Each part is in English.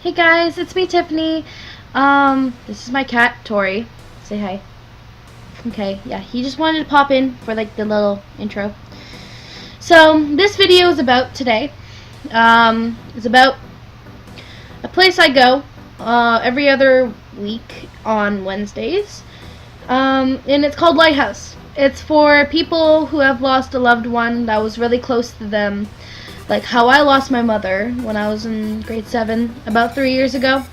Hey guys, it's me, Tiffany. This is my cat, Tori. Say hi. Okay, yeah, he just wanted to pop in for like the little intro. So, this video is about today. It's about a place I go every other week on Wednesdays. And it's called Lighthouse. It's for people who have lost a loved one that was really close to them. Like how I lost my mother when I was in grade 7 about 3 years ago.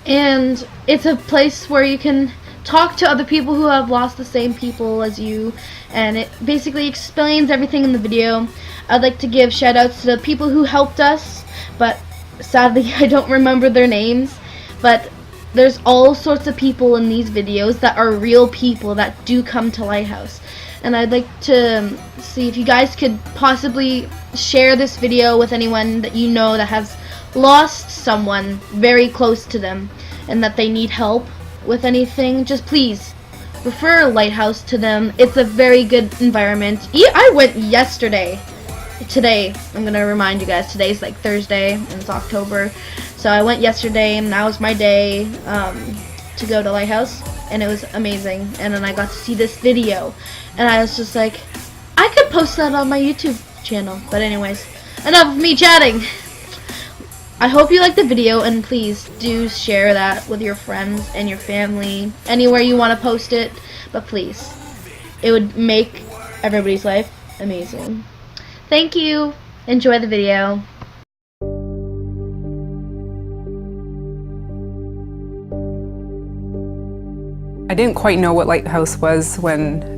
And it's a place where you can talk to other people who have lost the same people as you, and it basically explains everything in the video. I'd like to give shout outs to the people who helped us, but sadly I don't remember their names. But there's all sorts of people in these videos that are real people that do come to Lighthouse. And I'd like to see if you guys could possibly share this video with anyone that you know that has lost someone very close to them and that they need help with anything. Just please refer Lighthouse to them. It's a very good environment. I went yesterday. Today, I'm gonna remind you guys, today's like Thursday and it's October. So I went yesterday and that was my day to go to Lighthouse, and it was amazing. And then I got to see this video and I was just like, I could post that on my YouTube channel. But anyways, enough of me chatting. I hope you like the video, and please do share that with your friends and your family, anywhere you want to post it. But please, it would make everybody's life amazing. Thank you. Enjoy the video. I didn't quite know what Lighthouse was when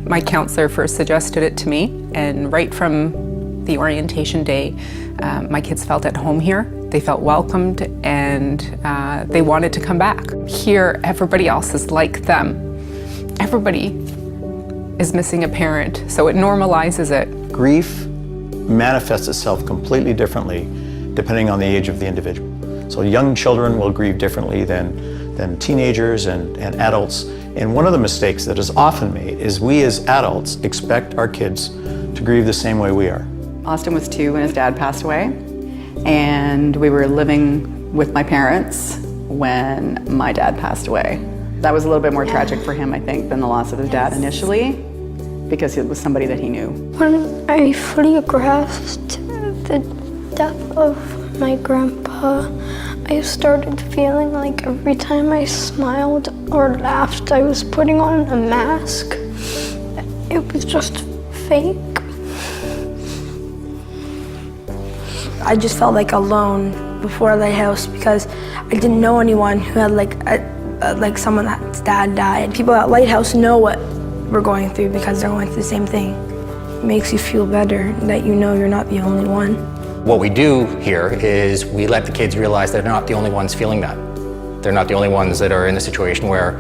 my counselor first suggested it to me, and right from the orientation day, my kids felt at home here. They felt welcomed, and they wanted to come back. Here, everybody else is like them. Everybody is missing a parent, so it normalizes it. Grief manifests itself completely differently depending on the age of the individual. So young children will grieve differently than teenagers and adults. And one of the mistakes that is often made is we as adults expect our kids to grieve the same way we are. Austin was 2 when his dad passed away, and we were living with my parents when my dad passed away. That was a little bit more tragic for him, I think, than the loss of his dad initially, because it was somebody that he knew. When I fully grasped the death of my grandpa, I started feeling like every time I smiled or laughed, I was putting on a mask. It was just fake. I just felt like alone before Lighthouse because I didn't know anyone who had like someone that's dad died. People at Lighthouse know what we're going through because they're going through the same thing. It makes you feel better that you know you're not the only one. What we do here is we let the kids realize they're not the only ones feeling that. They're not the only ones that are in a situation where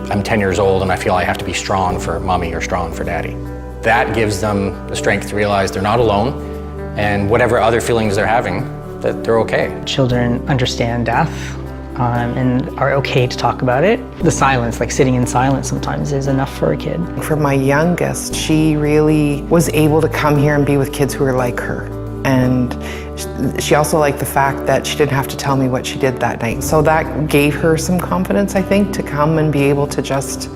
I'm 10 years old and I feel I have to be strong for mommy or strong for daddy. That gives them the strength to realize they're not alone, and whatever other feelings they're having, that they're okay. Children understand death and are okay to talk about it. The silence, like sitting in silence sometimes, is enough for a kid. For my youngest, she really was able to come here and be with kids who were like her. And she also liked the fact that she didn't have to tell me what she did that night. So that gave her some confidence, I think, to come and be able to just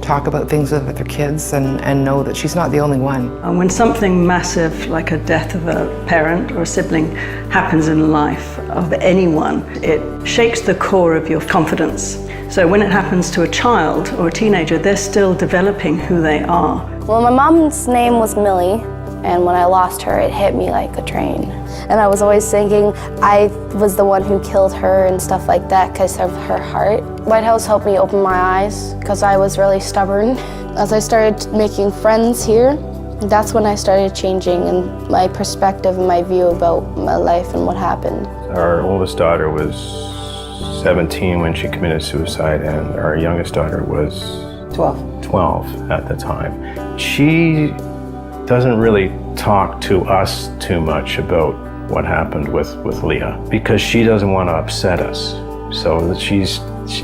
talk about things with other kids and know that she's not the only one. And when something massive, like a death of a parent or a sibling, happens in the life of anyone, it shakes the core of your confidence. So when it happens to a child or a teenager, they're still developing who they are. Well, my mom's name was Millie, and when I lost her, it hit me like a train. And I was always thinking I was the one who killed her and stuff like that because of her heart. Lighthouse helped me open my eyes because I was really stubborn. As I started making friends here, that's when I started changing and my perspective and my view about my life and what happened. Our oldest daughter was 17 when she committed suicide, and our youngest daughter was 12 at the time. She doesn't really talk to us too much about what happened with Leah because she doesn't want to upset us. So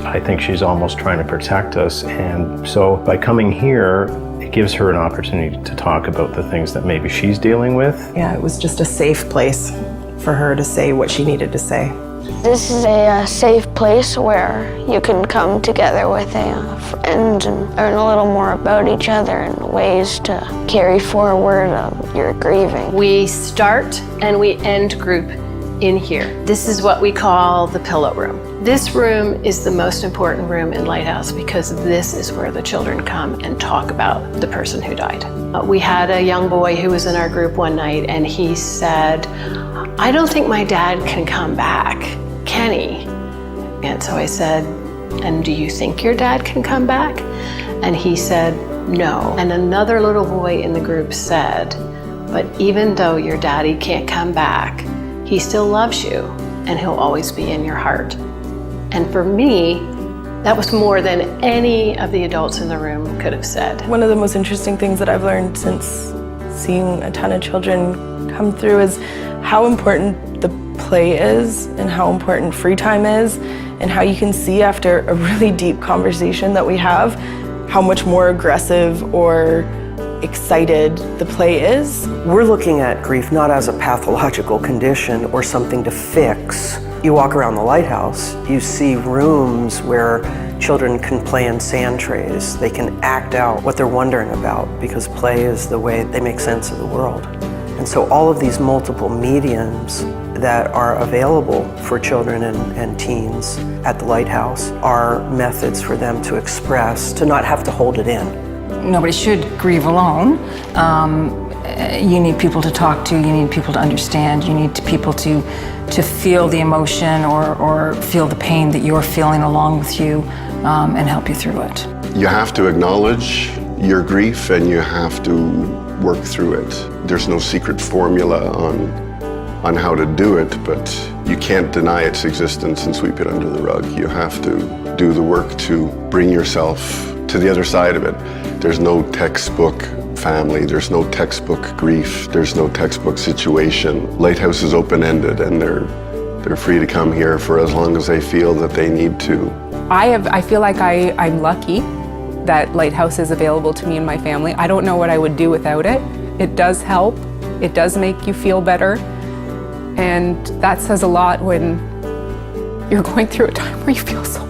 I think she's almost trying to protect us, and so by coming here, it gives her an opportunity to talk about the things that maybe she's dealing with. Yeah, it was just a safe place for her to say what she needed to say. This is a safe place where you can come together with a friend and learn a little more about each other and ways to carry forward your grieving. We start and we end group in here. This is what we call the pillow room. This room is the most important room in Lighthouse because this is where the children come and talk about the person who died. We had a young boy who was in our group one night and he said, "I don't think my dad can come back, can he?" And so I said, "And do you think your dad can come back?" And he said, "No." And another little boy in the group said, "But even though your daddy can't come back, he still loves you and he'll always be in your heart." And for me, that was more than any of the adults in the room could have said. One of the most interesting things that I've learned since seeing a ton of children come through is how important the play is and how important free time is, and how you can see after a really deep conversation that we have how much more aggressive or excited the play is. We're looking at grief not as a pathological condition or something to fix. You walk around the lighthouse, you see rooms where children can play in sand trays. They can act out what they're wondering about because play is the way they make sense of the world. And so all of these multiple mediums that are available for children and teens at the lighthouse are methods for them to express, to not have to hold it in. Nobody should grieve alone. You need people to talk to, you need people to understand, you need people to feel the emotion or feel the pain that you're feeling along with you and help you through it. You have to acknowledge your grief and you have to work through it. There's no secret formula on how to do it, but you can't deny its existence and sweep it under the rug. You have to do the work to bring yourself to the other side of it. There's no textbook family, there's no textbook grief, there's no textbook situation. Lighthouse is open-ended and they're free to come here for as long as they feel that they need to. I feel like I'm lucky that Lighthouse is available to me and my family. I don't know what I would do without it. It does help, it does make you feel better, and that says a lot when you're going through a time where you feel so